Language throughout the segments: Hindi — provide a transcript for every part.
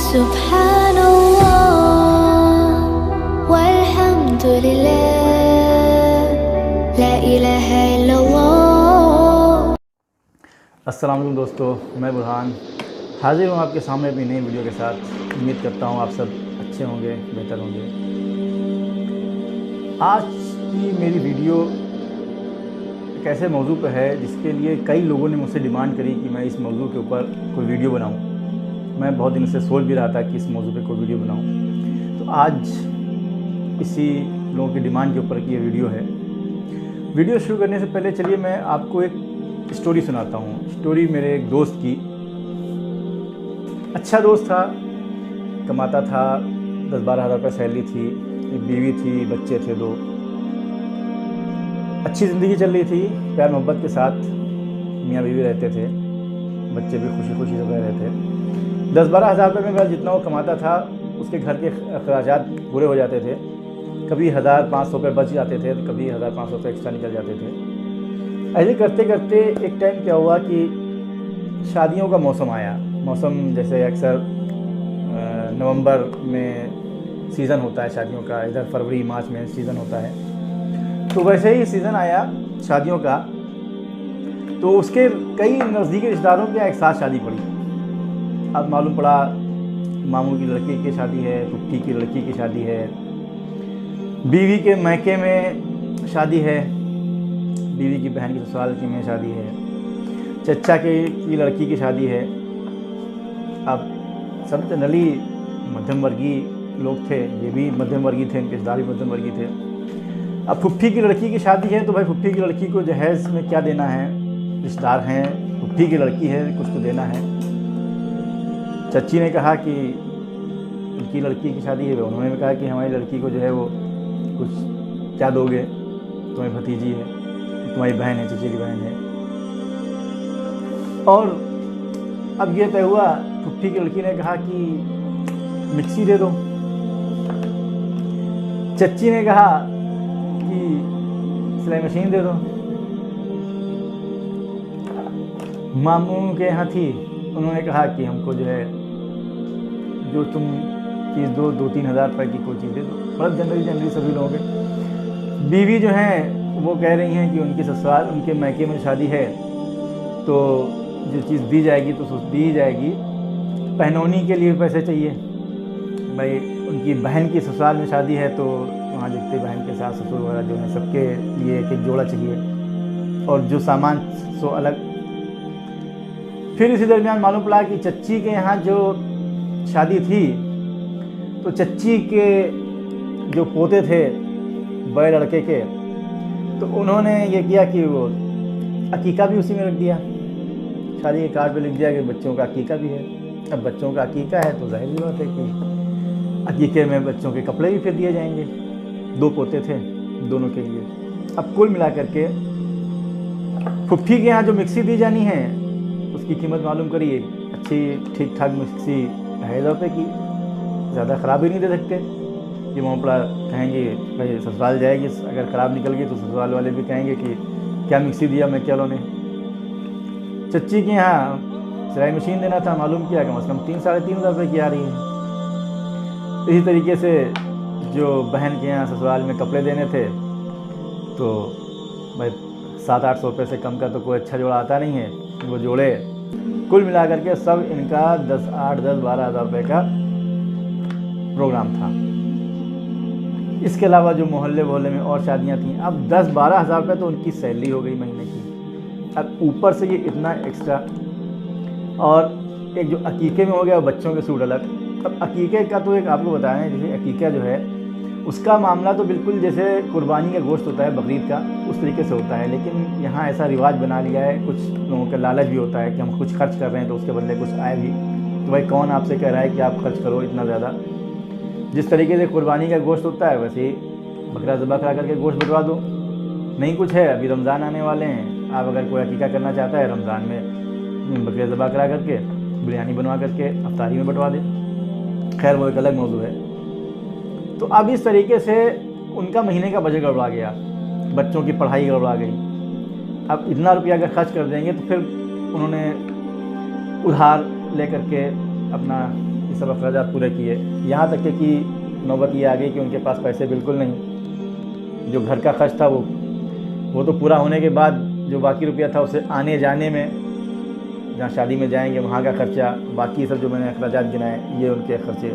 सुब्हानल्लाह वल्हम्दुलिल्लाह ला इलाहा इल्लल्लाह। अस्सलाम वालेकुम दोस्तों, मैं बुरहान हाजिर हूँ आपके सामने अपनी नई वीडियो के साथ। उम्मीद करता हूँ आप सब अच्छे होंगे, बेहतर होंगे। आज की मेरी वीडियो एक ऐसे मौजू पर है जिसके लिए कई लोगों ने मुझसे डिमांड करी कि मैं इस मौजू के ऊपर कोई वीडियो बनाऊँ। मैं बहुत दिन से सोच भी रहा था कि इस मौजू पे कोई वीडियो बनाऊँ, तो आज इसी लोगों की डिमांड के ऊपर की ये वीडियो है। वीडियो शुरू करने से पहले चलिए मैं आपको एक स्टोरी सुनाता हूँ। स्टोरी मेरे एक दोस्त की। अच्छा दोस्त था, कमाता था, 10-12 हज़ार रुपये सैलरी थी, एक बीवी थी, बच्चे थे 2। अच्छी ज़िंदगी चल रही थी, प्यार मोहब्बत के साथ मियाँ बीवी रहते थे, बच्चे भी खुशी खुशी से रह रहे थे। 10-12 हज़ार रुपये में बस जितना वो कमाता था उसके घर के अखराजात पूरे हो जाते थे। कभी 1500 रुपये बच जाते थे, कभी 1500 रुपये एक्स्ट्रा निकल जाते थे। ऐसे करते करते एक टाइम क्या हुआ कि शादियों का मौसम आया। मौसम जैसे अक्सर नवंबर में सीज़न होता है शादियों का, इधर फरवरी मार्च में सीज़न होता है, तो वैसे ही सीज़न आया शादियों का। तो उसके कई नज़दीकी रिश्तेदारों के एक साथ शादी पड़ी। अब मालूम पड़ा मामू की लड़की की शादी है, फुफ्फी की लड़की की शादी है, बीवी के मैके में शादी है, बीवी की बहन की ससुराल की में शादी है, चचा की लड़की की शादी है। अब सब जनरली मध्यम वर्गीय लोग थे, ये भी मध्यम वर्गीय थे, इनके रिश्तेदार भी मध्यम वर्गीय थे। अब फुफ्फी की लड़की की शादी है तो भाई फुफ्फी की लड़की को जहेज़ में क्या देना है, रिश्तेदार हैं, फुफ्फी की लड़की है, कुछ तो देना है। चच्ची ने कहा कि उनकी लड़की की शादी है, उन्होंने भी कहा कि हमारी लड़की को जो है वो कुछ क्या दोगे, तुम्हारी भतीजी है, तुम्हारी बहन है, चची की बहन है। और अब ये तय हुआ, फुफ्फी की लड़की ने कहा कि मिक्सी दे दो, चच्ची ने कहा कि सिलाई मशीन दे दो। मामू के यहाँ थी, उन्होंने कहा कि हमको जो है जो तुम चीज़ दो, 2-3 हज़ार रुपये की कोई चीज़ दे दो। मतलब जनरली सभी लोगों के। बीवी जो हैं वो कह रही हैं कि उनकी ससुराल, उनके मैके में शादी है तो जो चीज़ दी जाएगी तो दी जाएगी, पहनौनी के लिए पैसे चाहिए। भाई उनकी बहन की ससुराल में शादी है तो वहाँ जितने बहन के सास ससुर वगैरह जो हैं सबके लिए एक जोड़ा चाहिए, और जो सामान सो अलग। फिर इसी दरमियान मालूम पड़ा कि चच्ची के यहाँ जो शादी थी तो चच्ची के जो पोते थे बड़े लड़के के, तो उन्होंने ये किया कि वो अकीका भी उसी में रख दिया। शादी के कार्ड पे लिख दिया कि बच्चों का अकीका भी है। अब बच्चों का अकीका है तो जाहिर सी बात है कि अकीके में बच्चों के कपड़े भी फिर दिए जाएंगे। 2 पोते थे, दोनों के लिए। अब कुल मिला करके फुफ्फी के यहाँ जो मिक्सी दी जानी है उसकी कीमत मालूम करिए, अच्छी ठीक ठाक मिक्सी 2,500 रुपये की, ज़्यादा ख़राब भी नहीं दे सकते। कि मोपड़ा कहेंगे भाई ससुराल जाएगी, अगर ख़राब निकल गई तो ससुराल वाले भी कहेंगे कि क्या मिक्सी दिया मैं क्या लोने। चच्ची के यहाँ सिलाई मशीन देना था, मालूम किया कम से कम 3-3.5 हज़ार रुपये की आ रही है। इसी तरीके से जो बहन के यहाँ ससुराल में कपड़े देने थे तो भाई 700-800 रुपये से कम का तो कोई अच्छा जोड़ा आता नहीं है। वो जोड़े कुल मिला करके सब इनका 8-10-12 हज़ार रुपये का प्रोग्राम था। इसके अलावा जो मोहल्ले में और शादियां थीं, अब 10-12 हज़ार रुपये तो उनकी सैलरी हो गई महीने की। अब ऊपर से ये इतना एक्स्ट्रा, और एक जो अकीके में हो गया बच्चों के सूट अलग। अब अकीके का तो एक आपको बताया है, जैसे अकीका जो है उसका मामला तो बिल्कुल जैसे कुर्बानी का गोश्त होता है बकरीद का, उस तरीके से होता है। लेकिन यहाँ ऐसा रिवाज बना लिया है, कुछ लोगों का लालच भी होता है कि हम कुछ खर्च कर रहे हैं तो उसके बदले कुछ आए भी। तो भाई कौन आपसे कह रहा है कि आप खर्च करो इतना ज़्यादा। जिस तरीके से कुर्बानी का गोश्त होता है वैसे ही बकरा ज़बह करा करके गोश्त बटवा दो। नहीं कुछ है, अभी रमज़ान आने वाले हैं, आप अगर कोई अकीका करना चाहता है रमज़ान में बकरे ज़बह करा करके बिरयानी बनवा करके अफ्तारी में बटवा दे। खैर वो एक अलग मौजू है। तो अब इस तरीके से उनका महीने का बजट गड़बड़ा गया, बच्चों की पढ़ाई गड़बड़ा गई। अब इतना रुपया अगर खर्च कर देंगे तो फिर उन्होंने उधार ले करके अपना ये सब अखराजात पूरे किए। यहाँ तक कि नौबत ये आ गई कि उनके पास पैसे बिल्कुल नहीं। जो घर का खर्च था वो तो पूरा होने के बाद जो बाकी रुपया था उसे आने जाने में, जहाँ शादी में जाएंगे वहाँ का खर्चा, बाकी सब जो मैंने अखराजात गिनाए ये उनके खर्चे।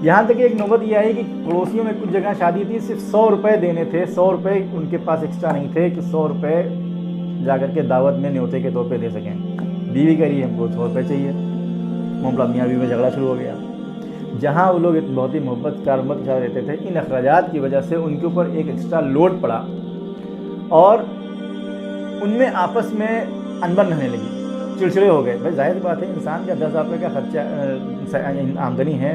यहाँ तक एक नौबत ये आई कि पड़ोसियों में कुछ जगह शादी थी, सिर्फ 100 रुपये देने थे। 100 रुपये उनके पास एक्स्ट्रा नहीं थे कि 100 रुपये जा कर के दावत में न्योते के तौर पे दे सकें। बीवी कह रही है हमको 100 रुपये चाहिए। मामला मियाँ बीवी में झगड़ा शुरू हो गया। जहाँ वो लोग बहुत ही मोहब्बत कारमत के साथ रहते थे, इन अखराजात की वजह से उनके ऊपर एक एक्स्ट्रा लोड पड़ा और उनमें आपस में अनबन रहने लगी, चिड़चिड़े हो गए। भाई जाहिर बात है, इंसान का 10,000 रुपये का खर्चा आमदनी है,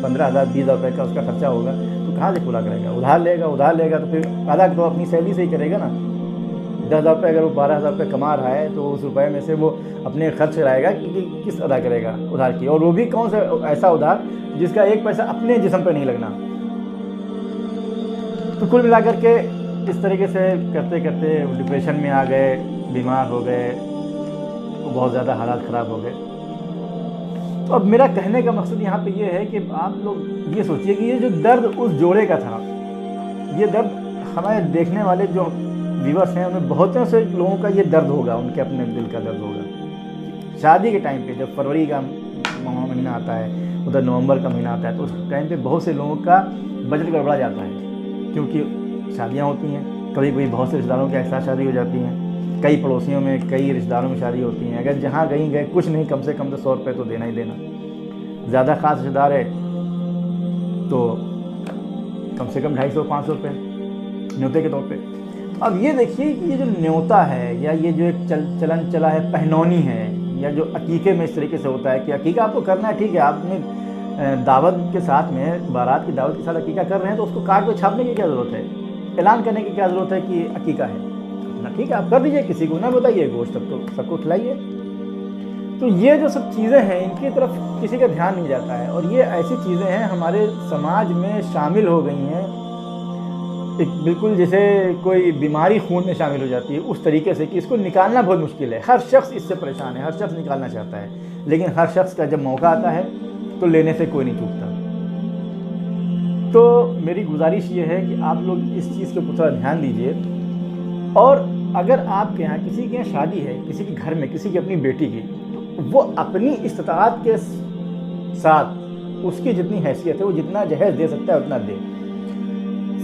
15,000 20,000 रुपये का उसका खर्चा होगा, तो कहाँ से पूरा करेगा? उधार लेगा तो फिर आधा तो अपनी सैलरी से ही करेगा ना। 10,000 रुपये अगर वो 12,000 रुपये कमा रहा है तो उस रुपये में से वो अपने खर्च कराएगा कि किस अदा करेगा उधार की, और वो भी कौन सा ऐसा उधार जिसका एक पैसा अपने जिस्म पर नहीं लगना। तो कुल मिलाकर के इस तरीके से करते करते डिप्रेशन में आ गए, बीमार हो गए, तो बहुत ज़्यादा हालात ख़राब हो गए। तो अब मेरा कहने का मकसद यहाँ पे ये है कि आप लोग ये सोचिए कि ये जो दर्द उस जोड़े का था, ये दर्द हमारे देखने वाले जो व्यूअर्स हैं उनमें बहुतों से लोगों का ये दर्द होगा, उनके अपने दिल का दर्द होगा। शादी के टाइम पे जब फरवरी का महीना आता है, उधर नवंबर का महीना आता है, तो उस टाइम पे बहुत से लोगों का बजट गड़बड़ा जाता है, क्योंकि शादियाँ होती हैं। कभी कभी बहुत से रिश्तेदारों के साथ शादी हो जाती हैं, कई पड़ोसियों में, कई रिश्तेदारों में शादी होती हैं। अगर जहाँ कहीं गए कुछ नहीं, कम से कम तो 100 रुपये तो देना ही देना। ज़्यादा ख़ास रिश्तेदार है तो कम से कम 250-500 रुपये न्योते के तौर पे। अब ये देखिए कि ये जो न्योता है या ये जो एक चलन चला है, पहनौनी है, या जो अकीक़े में इस तरीके से होता है कि अकीक़ा आपको करना है, ठीक है, आपने दावत के साथ में, बारात की दावत के साथ अकीक़ा कर रहे हैं तो उसको कार्ड पे छापने की क्या ज़रूरत है, ऐलान करने की क्या ज़रूरत है कि अकीक़ा है ना? ठीक है, आप कर दीजिए, किसी को ना बताइए, गोश्त सबको खिलाइए। तो ये जो सब चीज़ें हैं इनकी तरफ किसी का ध्यान नहीं जाता है, और ये ऐसी चीज़ें हैं हमारे समाज में शामिल हो गई हैं, एक बिल्कुल जैसे कोई बीमारी खून में शामिल हो जाती है उस तरीके से कि इसको निकालना बहुत मुश्किल है। हर शख्स इससे परेशान है, हर शख्स निकालना चाहता है, लेकिन हर शख्स का जब मौका आता है तो लेने से कोई नहीं चूकता। तो मेरी गुजारिश ये है कि आप लोग इस चीज़ के ऊपर थोड़ा ध्यान दीजिए। और अगर आपके यहाँ किसी के यहाँ शादी है, किसी के घर में, किसी की अपनी बेटी की, तो वो अपनी इस्तिताअत के साथ उसकी जितनी हैसियत है, वो जितना जहेज दे सकता है उतना दे।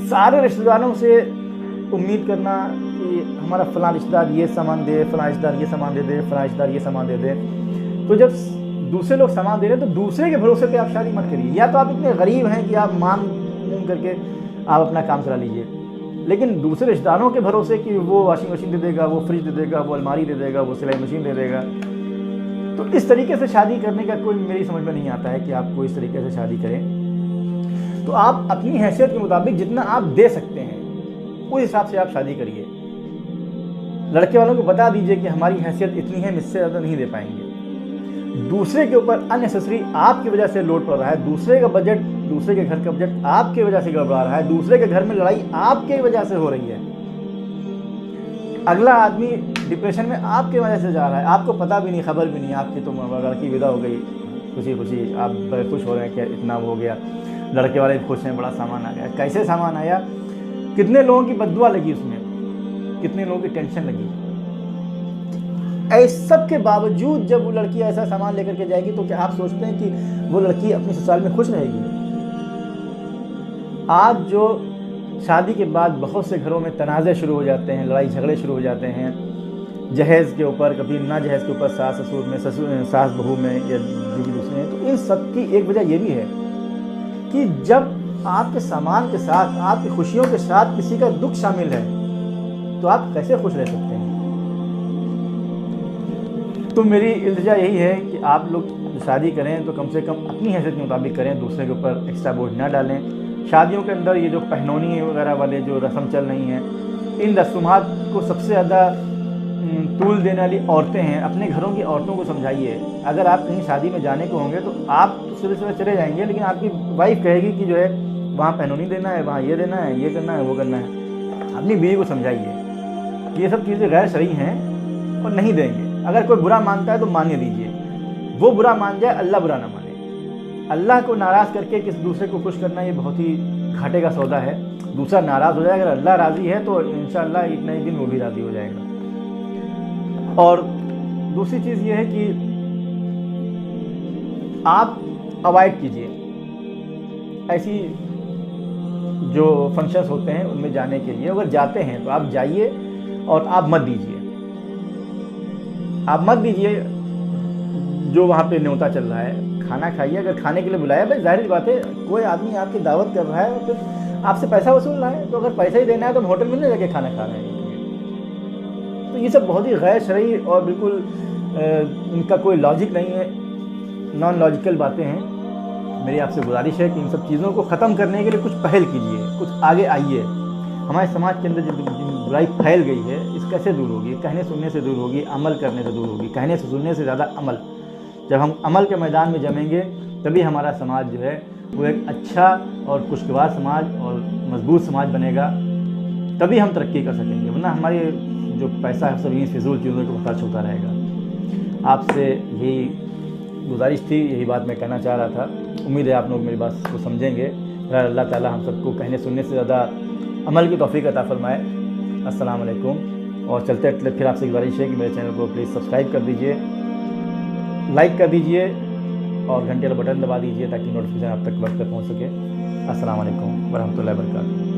सारे रिश्तेदारों से उम्मीद करना कि हमारा फ़लाँ रिश्तेदार ये सामान दे, फ़लाँ रिश्तेदार ये सामान दे दे, फ़लाँ रिश्तेदार ये सामान दे दे, तो जब दूसरे लोग सामान दे रहे हैं तो दूसरे के भरोसे पे आप शादी मत करिए। या तो आप इतने गरीब हैं कि आप मांग करके आप अपना काम चला लीजिए, लेकिन दूसरे रिश्तेदारों के भरोसे कि वो वॉशिंग मशीन दे देगा, वो फ्रिज दे देगा, वो अलमारी दे देगा, वो सिलाई मशीन दे देगा, तो इस तरीके से शादी करने का कोई मेरी समझ में नहीं आता है कि आपको इस तरीके से शादी करें। तो आप अपनी हैसियत के मुताबिक जितना आप दे सकते हैं उस हिसाब से आप शादी करिए। लड़के वालों को बता दीजिए कि हमारी हैसियत इतनी है, इससे ज़्यादा नहीं दे पाएंगे। दूसरे के ऊपर अननेसेसरी आपकी वजह से लोड पड़ रहा है, दूसरे का बजट, दूसरे के घर का बजट आपकी वजह से गड़बड़ा रहा है, दूसरे के घर में लड़ाई आपके वजह से हो रही है, अगला आदमी डिप्रेशन में आपके वजह से जा रहा है, आपको पता भी नहीं, खबर भी नहीं, आपकी तो लड़की विदा हो गई, खुशी खुशी आप बड़े खुश हो रहे हैं कि इतना हो गया, लड़के वाले खुश हैं, बड़ा सामान आ गया। कैसे सामान आया, कितने लोगों की बद्दुआ लगी उसमें, कितने लोगों की टेंशन लगी। इस सब के बावजूद जब वो लड़की ऐसा सामान लेकर के जाएगी तो क्या आप सोचते हैं कि वो लड़की अपने ससुराल में खुश रहेगी? आज जो शादी के बाद बहुत से घरों में तनाज़े शुरू हो जाते हैं, लड़ाई झगड़े शुरू हो जाते हैं, जहेज़ के ऊपर, कभी ना जहेज़ के ऊपर, सास ससुर में, सास बहू में, या बीवी दूसरे में, तो इन सब की एक वजह ये भी है कि जब आपके सामान के साथ, आपकी खुशियों के साथ किसी का दुख शामिल है तो आप कैसे खुश रह सकते हैं? तो मेरी इल्तिजा यही है कि आप लोग शादी करें तो कम से कम अपनी हैसियत के मुताबिक करें, दूसरे के ऊपर एक्स्ट्रा बोझ ना डालें। शादियों के अंदर ये जो पहनौनी वगैरह वाले जो रस्म चल रही हैं, इन रस्मात को सबसे ज़्यादा तूल देने वाली औरतें हैं। अपने घरों की औरतों को समझाइए। अगर आप कहीं शादी में जाने को होंगे तो आप तो सुबह सुबह चले जाएंगे, लेकिन आपकी वाइफ कहेगी कि जो है वहाँ पहनौनी देना है, वहाँ ये देना है, ये करना है, वो करना है। अपनी बीवी को समझाइए कि ये सब चीज़ें गैर शरई हैं और नहीं देंगे। अगर कोई बुरा मानता है तो मानने दीजिए, वो बुरा मान जाए, अल्लाह बुरा ना माने। अल्लाह को नाराज़ करके किसी दूसरे को खुश करना ये बहुत ही घाटे का सौदा है। दूसरा नाराज़ हो जाए, अगर अल्लाह राज़ी है तो इंशाअल्लाह एक ना एक दिन वो भी राज़ी हो जाएगा। और दूसरी चीज़ ये है कि आप अवॉइड कीजिए ऐसी जो फंक्शंस होते हैं उनमें जाने के लिए। अगर जाते हैं तो आप जाइए और आप मत दीजिए जो वहाँ पे न्योता चल रहा है। खाना खाइए, अगर खाने के लिए बुलाया, भाई जाहिर बात है कोई आदमी आपकी दावत कर रहा है और फिर आपसे पैसा वसूल रहा है, तो अगर पैसा ही देना है तो हम होटल में नहीं जाके खाना खा रहे हैं। तो ये सब बहुत ही गैर शरई और बिल्कुल इनका कोई लॉजिक नहीं है, नॉन लॉजिकल बातें हैं। मेरी आपसे गुजारिश है कि इन सब चीज़ों को ख़त्म करने के लिए कुछ पहल कीजिए, कुछ आगे आइए। हमारे समाज के अंदर जो बुराई फैल गई है, इस कैसे दूर होगी? कहने सुनने से दूर होगी, अमल करने से दूर होगी। कहने से सुनने से ज़्यादा अमल। जब हम अमल के मैदान में जमेंगे तभी हमारा समाज जो है वो एक अच्छा और खुशगवार समाज और मजबूत समाज बनेगा, तभी हम तरक्की कर सकेंगे। वरना हमारी जो पैसा है सब इन फिजूल चीज़ों को खर्च होता रहेगा। आपसे यही गुजारिश थी, यही बात मैं कहना चाह रहा था। उम्मीद है आप लोग मेरी बात को समझेंगे। अल्लाह ताला हम सबको कहने सुनने से ज़्यादा अमल की तौफीक अता फरमाए। अस्सलाम वालेकुम। और चलते फिर आपसे गुजारिश है कि मेरे चैनल को प्लीज़ सब्सक्राइब कर दीजिए, लाइक कर दीजिए और घंटे वाला बटन दबा दीजिए ताकि नोटिफिकेशन आप तक वक्त पर पहुँच सके। अस्सलाम वालेकुम वरहमतुल्लाहि वबरकातुहू।